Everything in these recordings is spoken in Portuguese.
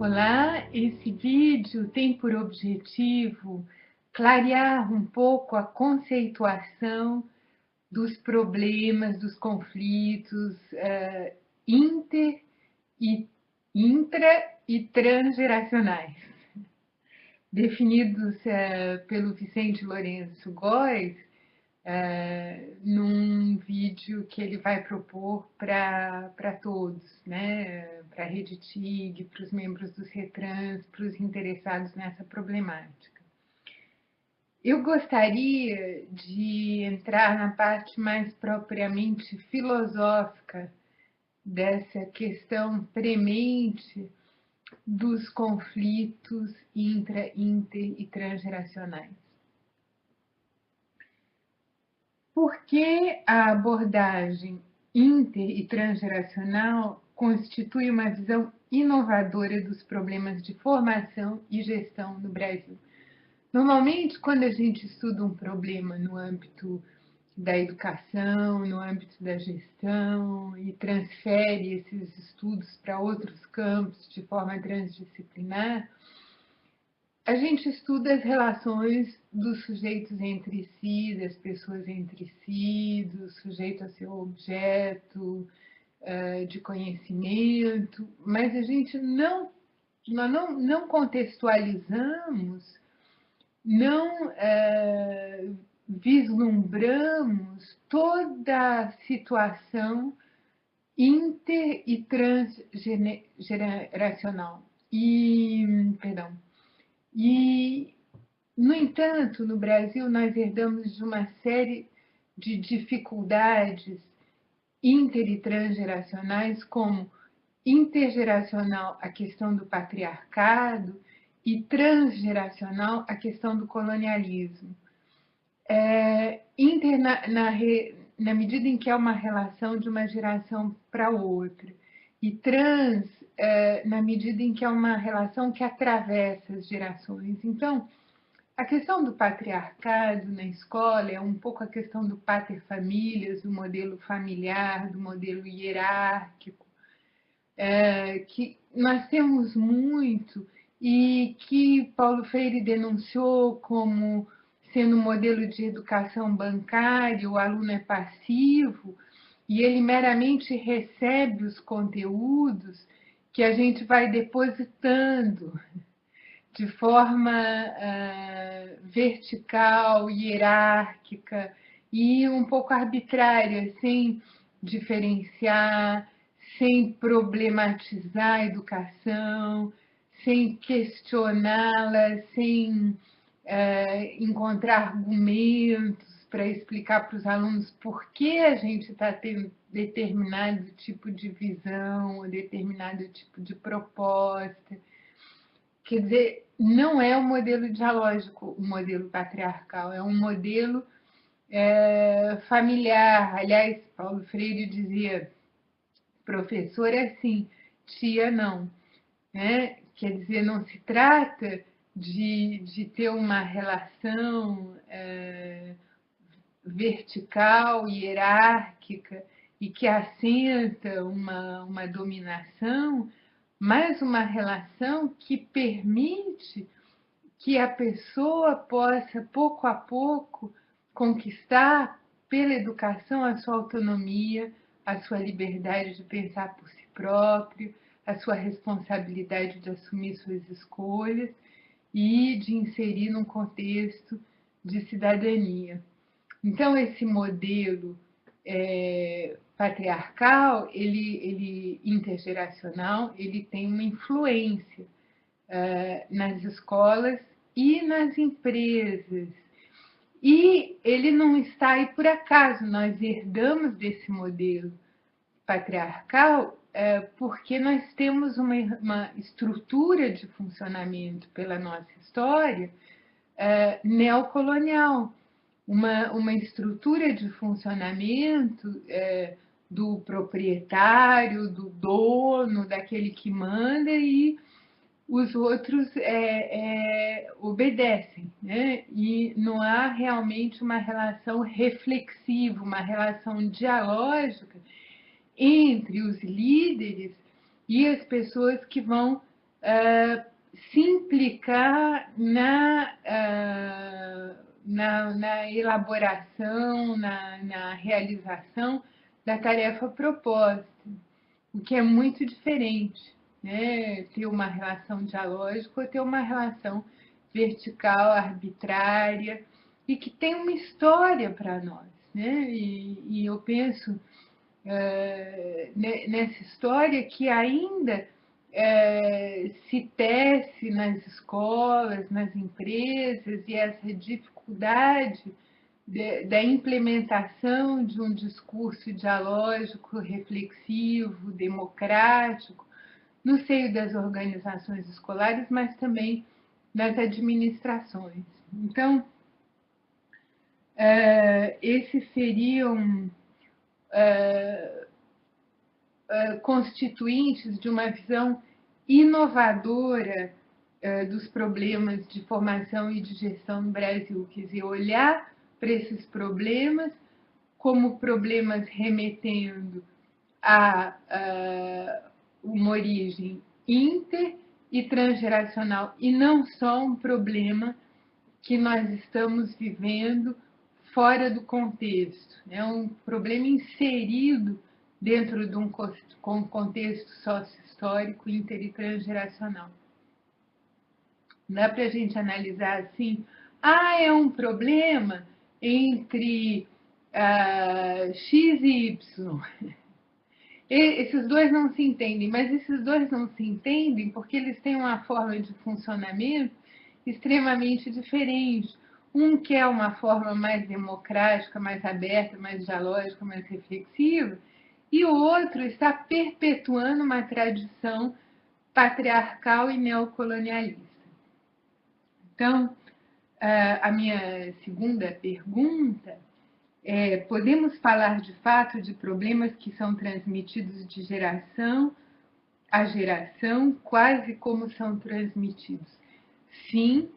Olá, esse vídeo tem por objetivo clarear um pouco a conceituação dos problemas, dos conflitos inter, e, intra e transgeracionais, definidos pelo Vicente Lourenço Góes, num vídeo que ele vai propor para todos, né? Para a Rede TIG, para os membros dos RETRANS, para os interessados nessa problemática. Eu gostaria de entrar na parte mais propriamente filosófica dessa questão premente dos conflitos intra, inter e transgeracionais. Por que a abordagem inter e transgeracional constitui uma visão inovadora dos problemas de formação e gestão no Brasil? Normalmente, quando a gente estuda um problema no âmbito da educação, no âmbito da gestão, e transfere esses estudos para outros campos de forma transdisciplinar, a gente estuda as relações dos sujeitos entre si, das pessoas entre si, do sujeito a seu objeto de conhecimento, mas a gente não contextualizamos, não vislumbramos toda a situação inter e transgeracional. E, no entanto, no Brasil, nós herdamos de uma série de dificuldades inter e transgeracionais, como intergeracional, a questão do patriarcado, e transgeracional, a questão do colonialismo. Na medida em que é uma relação de uma geração para outra, e trans, na medida em que é uma relação que atravessa as gerações. Então, a questão do patriarcado na escola é um pouco a questão do pater-famílias, do modelo familiar, do modelo hierárquico, que nós temos muito e que Paulo Freire denunciou como sendo um modelo de educação bancária, o aluno é passivo e ele meramente recebe os conteúdos que a gente vai depositando de forma vertical, hierárquica e um pouco arbitrária, sem diferenciar, sem problematizar a educação, sem questioná-la, sem encontrar argumentos para explicar para os alunos por que a gente está tendo determinado tipo de visão, ou determinado tipo de proposta. Quer dizer, não é um modelo dialógico, um modelo patriarcal, é um modelo familiar. Aliás, Paulo Freire dizia, professor é assim, tia não. Né? Quer dizer, não se trata de ter uma relação vertical, hierárquica, e que assenta uma dominação, mas uma relação que permite que a pessoa possa, pouco a pouco, conquistar pela educação a sua autonomia, a sua liberdade de pensar por si próprio, a sua responsabilidade de assumir suas escolhas e de inserir num contexto de cidadania. Então, esse modelo patriarcal, ele intergeracional, ele tem uma influência nas escolas e nas empresas. E ele não está aí por acaso, nós herdamos desse modelo patriarcal porque nós temos uma estrutura de funcionamento pela nossa história neocolonial, uma estrutura de funcionamento do proprietário, do dono, daquele que manda, e os outros obedecem, né? E não há realmente uma relação reflexiva, uma relação dialógica entre os líderes e as pessoas que vão se implicar na elaboração, na realização da tarefa proposta, o que é muito diferente, né? Ter uma relação dialógica ou ter uma relação vertical, arbitrária, e que tem uma história para nós, né? E eu penso nessa história que ainda se tece nas escolas, nas empresas, e essa dificuldade da implementação de um discurso dialógico, reflexivo, democrático, no seio das organizações escolares, mas também nas administrações. Então, esses seriam constituintes de uma visão inovadora dos problemas de formação e de gestão no Brasil, quer dizer, olhar para esses problemas como problemas remetendo a uma origem inter e transgeracional, e não só um problema que nós estamos vivendo fora do contexto. É um problema inserido dentro de um contexto sócio-histórico inter e transgeracional. Não dá para a gente analisar assim, é um problema entre X e Y. Esses dois não se entendem, mas esses dois não se entendem porque eles têm uma forma de funcionamento extremamente diferente. Um quer uma forma mais democrática, mais aberta, mais dialógica, mais reflexiva, e o outro está perpetuando uma tradição patriarcal e neocolonialista. Então, a minha segunda pergunta é: podemos falar de fato de problemas que são transmitidos de geração a geração, quase como são transmitidos? Sim,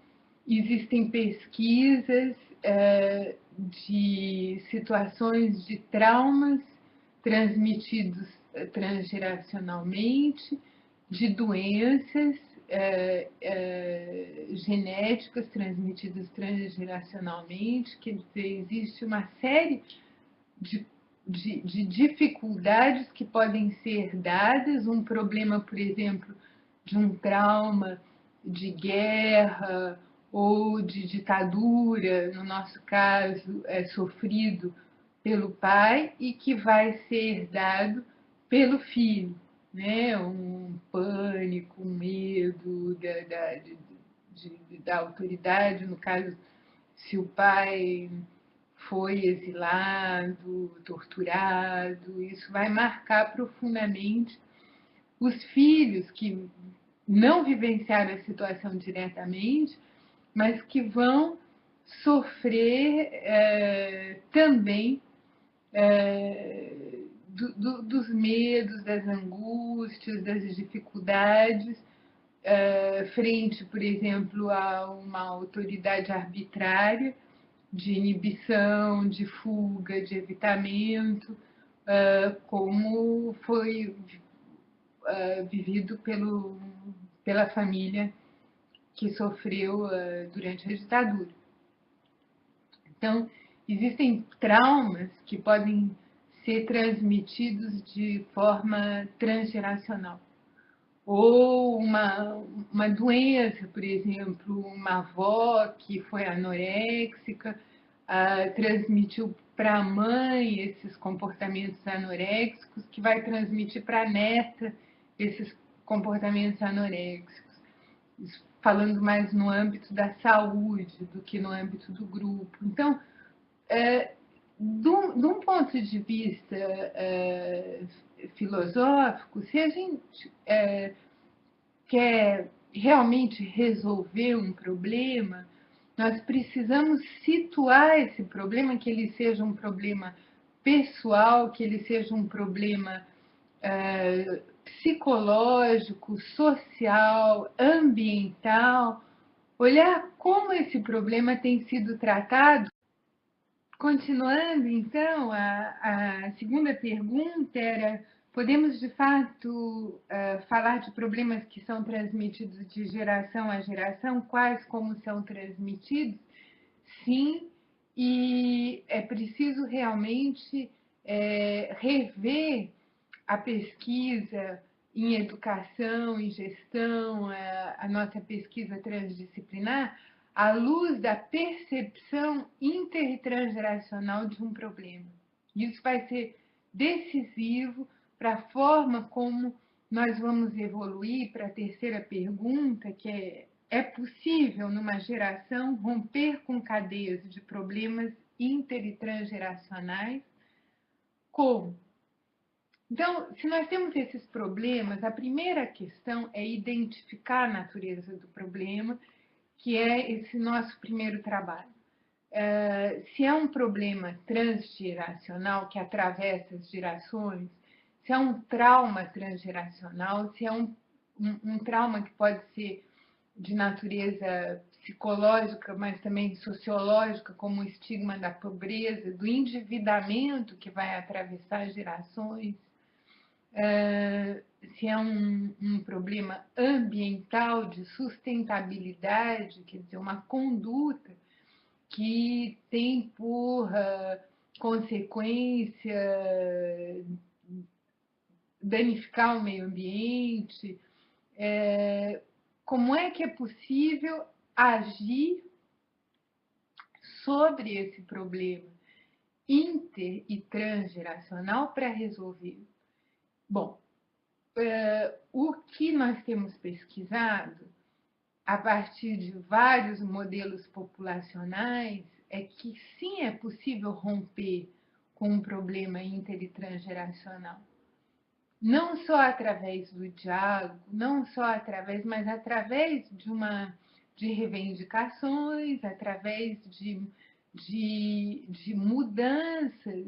existem pesquisas de situações de traumas transmitidos transgeracionalmente, de doenças genéticas transmitidas transgeracionalmente, quer dizer, existe uma série de dificuldades que podem ser dadas, um problema, por exemplo, de um trauma de guerra ou de ditadura, no nosso caso, é sofrido pelo pai e que vai ser herdado pelo filho, né? Um pânico, um medo da autoridade, no caso, se o pai foi exilado, torturado, isso vai marcar profundamente os filhos que não vivenciaram a situação diretamente, mas que vão sofrer também dos medos, das angústias, das dificuldades frente, por exemplo, a uma autoridade arbitrária de inibição, de fuga, de evitamento, como foi vivido pela família que sofreu durante a ditadura. Então, existem traumas que podem ser transmitidos de forma transgeracional. Ou uma doença, por exemplo, uma avó que foi anoréxica, transmitiu para a mãe esses comportamentos anoréxicos, que vai transmitir para a neta esses comportamentos anoréxicos. Isso falando mais no âmbito da saúde do que no âmbito do grupo. Então, de um ponto de vista filosófico, se a gente quer realmente resolver um problema, nós precisamos situar esse problema, que ele seja um problema pessoal, que ele seja um problema psicológico, social, ambiental, olhar como esse problema tem sido tratado. Continuando, então, a segunda pergunta era: Podemos, de fato, falar de problemas que são transmitidos de geração a geração, quais como são transmitidos? Sim, e é preciso realmente rever a pesquisa em educação e gestão, a nossa pesquisa transdisciplinar, à luz da percepção inter e transgeracional de um problema. Isso vai ser decisivo para a forma como nós vamos evoluir para a terceira pergunta, que é possível, numa geração, romper com cadeias de problemas inter e transgeracionais? Como? Então, se nós temos esses problemas, a primeira questão é identificar a natureza do problema, que é esse nosso primeiro trabalho. Se é um problema transgeracional que atravessa as gerações, se é um trauma transgeracional, se é um trauma que pode ser de natureza psicológica, mas também sociológica, como o estigma da pobreza, do endividamento que vai atravessar gerações, se é um problema ambiental de sustentabilidade, quer dizer, uma conduta que tem por consequência danificar o meio ambiente. Como é que é possível agir sobre esse problema inter e transgeracional para resolver? Bom, o que nós temos pesquisado a partir de vários modelos populacionais é que sim é possível romper com um problema inter e transgeracional. Não só através do diálogo, não só através, mas através de reivindicações, através de mudanças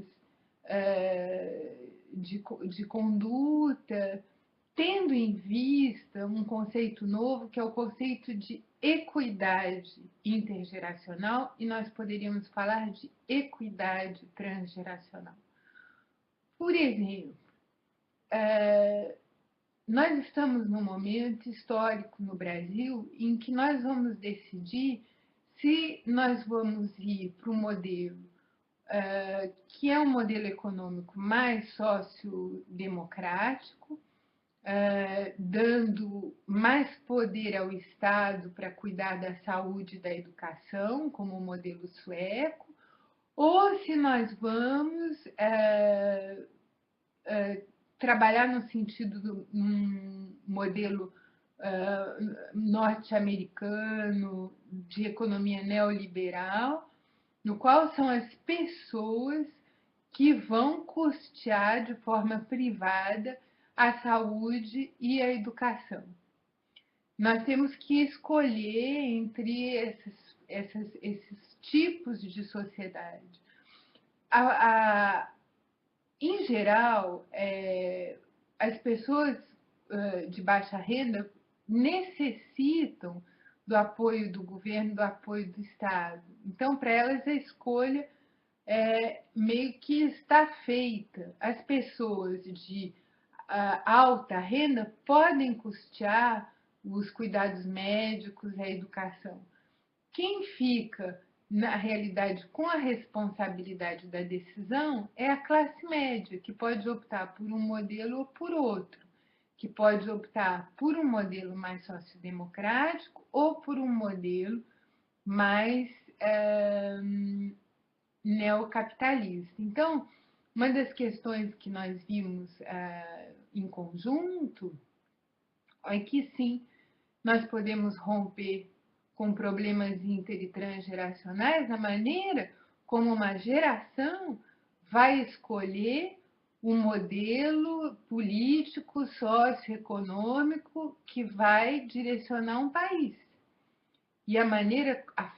de conduta, tendo em vista um conceito novo, que é o conceito de equidade intergeracional, e nós poderíamos falar de equidade transgeracional. Por exemplo, nós estamos num momento histórico no Brasil em que nós vamos decidir se nós vamos ir para um modelo que é um modelo econômico mais sociodemocrático, dando mais poder ao Estado para cuidar da saúde e da educação, como o modelo sueco, ou se nós vamos trabalhar no sentido de um modelo norte-americano de economia neoliberal, no qual são as pessoas que vão custear de forma privada a saúde e a educação. Nós temos que escolher entre esses tipos de sociedade. Em geral, as pessoas de baixa renda necessitam do apoio do governo, do apoio do Estado. Então, para elas, a escolha meio que está feita. As pessoas de alta renda podem custear os cuidados médicos, a educação. Quem fica, na realidade, com a responsabilidade da decisão é a classe média, que pode optar por um modelo ou por outro, que pode optar por um modelo mais sociodemocrático ou por um modelo mais neocapitalista. Então, uma das questões que nós vimos em conjunto é que sim, nós podemos romper com problemas inter e transgeracionais na maneira como uma geração vai escolher um modelo político, socioeconômico que vai direcionar um país. E a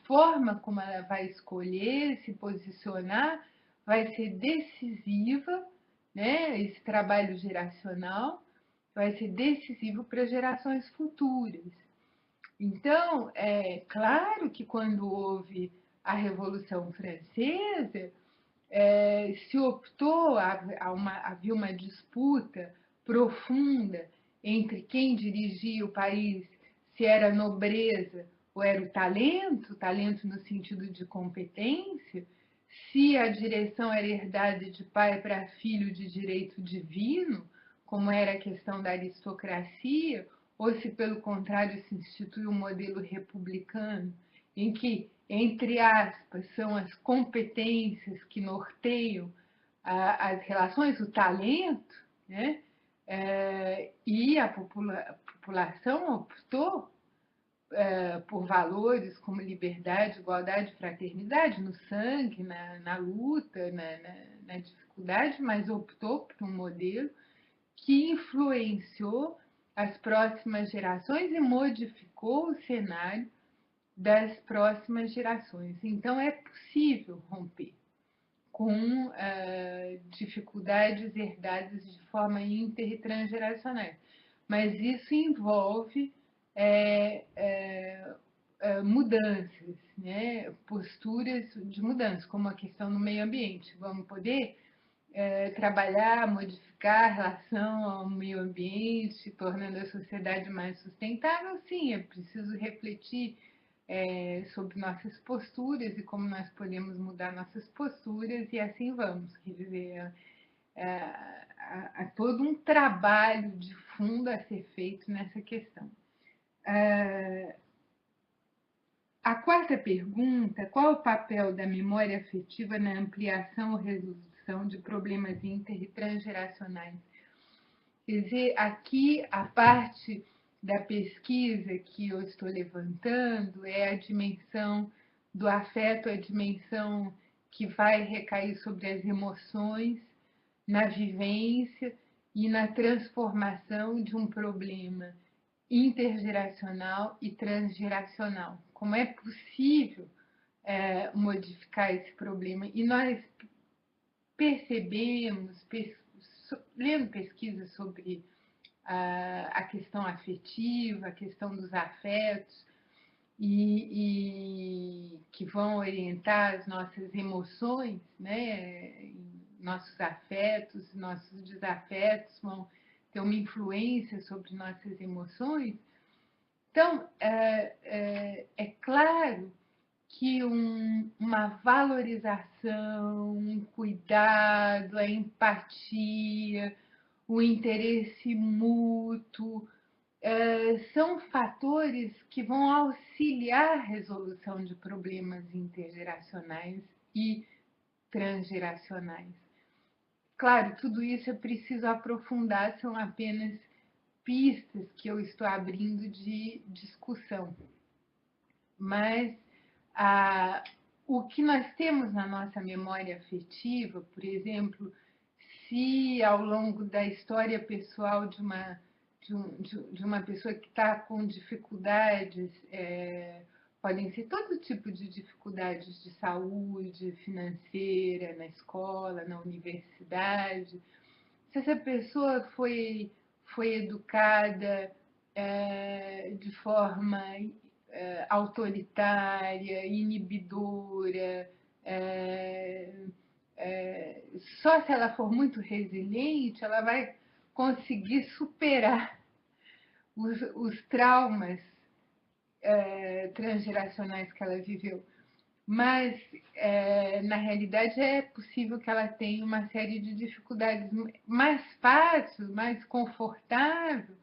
forma como ela vai escolher, se posicionar, vai ser decisiva, né? Esse trabalho geracional vai ser decisivo para gerações futuras. Então, é claro que quando houve a Revolução Francesa, se optou, havia uma disputa profunda entre quem dirigia o país, se era nobreza ou era o talento no sentido de competência, se a direção era herdada de pai para filho de direito divino, como era a questão da aristocracia, ou se, pelo contrário, se institui um modelo republicano, em que, entre aspas, são as competências que norteiam as relações, o talento, né? E a população optou por valores como liberdade, igualdade, fraternidade, no sangue, na luta, na dificuldade, mas optou por um modelo que influenciou as próximas gerações e modificou o cenário das próximas gerações. Então, é possível romper com dificuldades herdadas de forma inter e transgeracional, mas isso envolve mudanças, né? Posturas de mudança, como a questão do meio ambiente. Vamos poder trabalhar, modificar a relação ao meio ambiente, tornando a sociedade mais sustentável? Sim, é preciso refletir sobre nossas posturas e como nós podemos mudar nossas posturas, e assim vamos. Quer dizer, há todo um trabalho de fundo a ser feito nessa questão. A quarta pergunta: qual o papel da memória afetiva na ampliação ou resolução de problemas inter e transgeracionais? Quer dizer, aqui a parte da pesquisa que eu estou levantando é a dimensão do afeto, a dimensão que vai recair sobre as emoções, na vivência e na transformação de um problema intergeracional e transgeracional. Como é possível modificar esse problema? E nós percebemos, lendo pesquisas sobre a questão afetiva, a questão dos afetos, e que vão orientar as nossas emoções, né? Nossos afetos, nossos desafetos vão ter uma influência sobre nossas emoções. Então, é claro que uma valorização, um cuidado, a empatia, o interesse mútuo, são fatores que vão auxiliar a resolução de problemas intergeracionais e transgeracionais. Claro, tudo isso é preciso aprofundar, são apenas pistas que eu estou abrindo de discussão. Mas o que nós temos na nossa memória afetiva, por exemplo, se ao longo da história pessoal de uma pessoa que está com dificuldades, podem ser todo tipo de dificuldades de saúde, financeira, na escola, na universidade, se essa pessoa foi educada de forma autoritária, inibidora, só se ela for muito resiliente, ela vai conseguir superar os traumas transgeracionais que ela viveu. Mas, na realidade, é possível que ela tenha uma série de dificuldades. Mais fácil, mais confortável,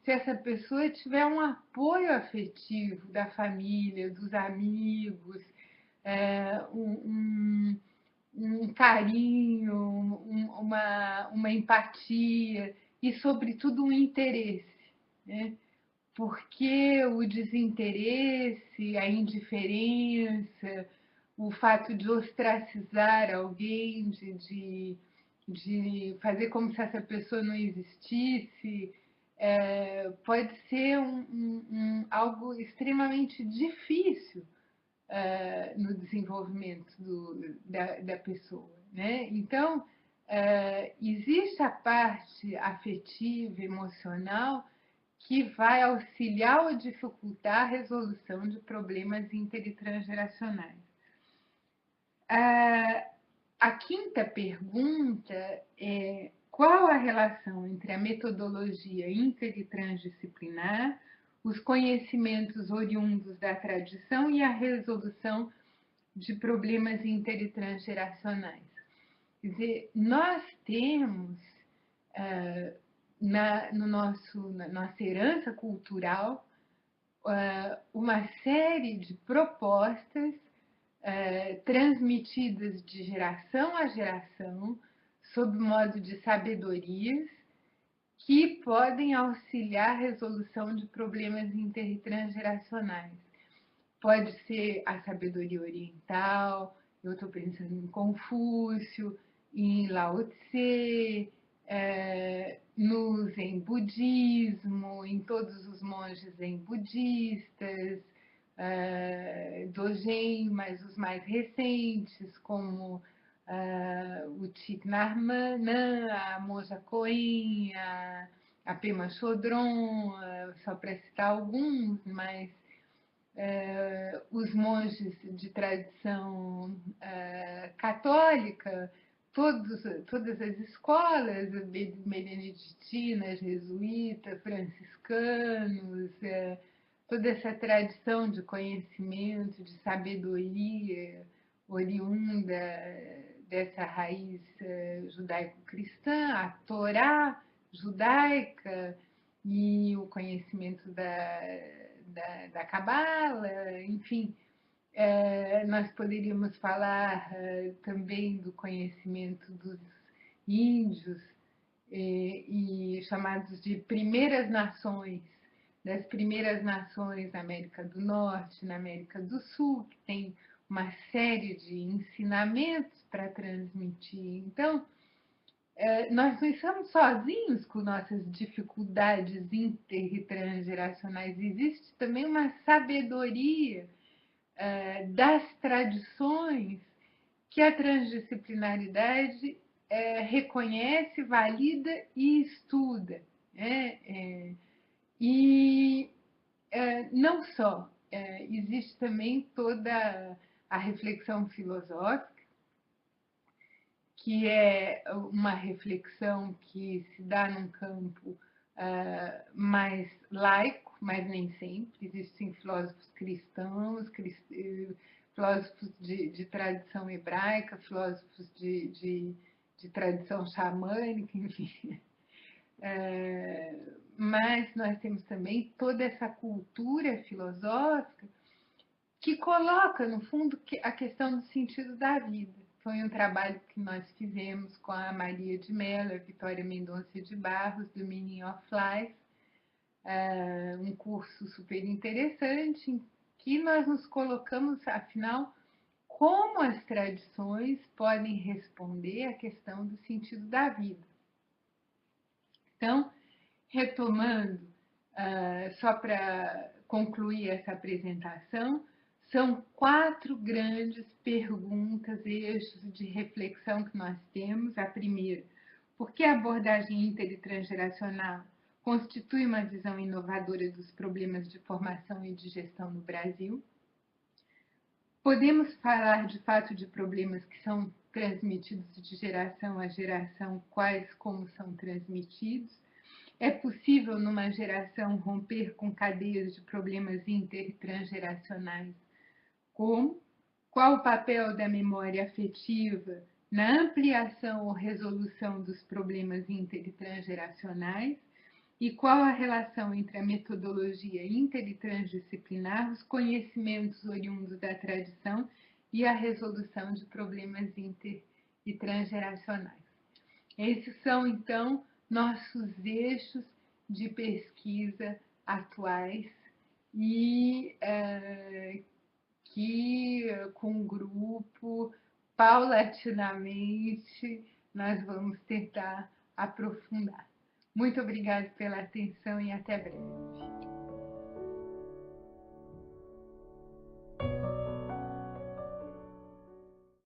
se essa pessoa tiver um apoio afetivo da família, dos amigos, um carinho, uma empatia e, sobretudo, um interesse, né? Porque o desinteresse, a indiferença, o fato de ostracizar alguém, de fazer como se essa pessoa não existisse, pode ser algo extremamente difícil no desenvolvimento da pessoa, né? Então, existe a parte afetiva, emocional, que vai auxiliar ou dificultar a resolução de problemas inter e transgeracionais. A quinta pergunta é: qual a relação entre a metodologia inter e transdisciplinar, os conhecimentos oriundos da tradição e a resolução de problemas inter e transgeracionais? Quer dizer, nós temos na nossa herança cultural uma série de propostas transmitidas de geração a geração, sob modo de sabedorias, que podem auxiliar a resolução de problemas inter e transgeracionais. Pode ser a sabedoria oriental, eu estou pensando em Confúcio, em Lao Tse, no Zen budismo, em todos os monges zen budistas, Dogen, mas os mais recentes, como o Thich Nhat Hanh, a Monja Coen, a Pema Chodron, só para citar alguns, mas os monges de tradição católica, todas as escolas, beneditinas, jesuítas, franciscanos, toda essa tradição de conhecimento, de sabedoria oriunda dessa raiz judaico-cristã, a Torá judaica e o conhecimento da Cabala, enfim. Nós poderíamos falar também do conhecimento dos índios e chamados de primeiras nações, das primeiras nações na América do Norte, na América do Sul, que tem uma série de ensinamentos para transmitir. Então, nós não estamos sozinhos com nossas dificuldades inter e transgeracionais. Existe também uma sabedoria das tradições que a transdisciplinaridade reconhece, valida e estuda. E não só, existe também toda a reflexão filosófica, que é uma reflexão que se dá num campo mais laico, mas nem sempre. Existem filósofos cristãos, filósofos de tradição hebraica, filósofos de tradição xamânica, enfim. Mas nós temos também toda essa cultura filosófica que coloca, no fundo, a questão do sentido da vida. Foi um trabalho que nós fizemos com a Maria de Mello, a Vitória Mendonça de Barros, do Meaning of Life, um curso super interessante, em que nós nos colocamos, afinal, como as tradições podem responder à questão do sentido da vida. Então, retomando, só para concluir essa apresentação, são 4 grandes perguntas, eixos de reflexão que nós temos. A primeira: por que a abordagem inter e transgeracional constitui uma visão inovadora dos problemas de formação e de gestão no Brasil? Podemos falar de fato de problemas que são transmitidos de geração a geração, quais como são transmitidos? É possível, numa geração, romper com cadeias de problemas inter e transgeracionais? Como? Qual o papel da memória afetiva na ampliação ou resolução dos problemas inter e transgeracionais? E qual a relação entre a metodologia inter e transdisciplinar, os conhecimentos oriundos da tradição e a resolução de problemas inter e transgeracionais? Esses são, então, nossos eixos de pesquisa atuais e que, com o grupo, paulatinamente, nós vamos tentar aprofundar. Muito obrigada pela atenção e até breve.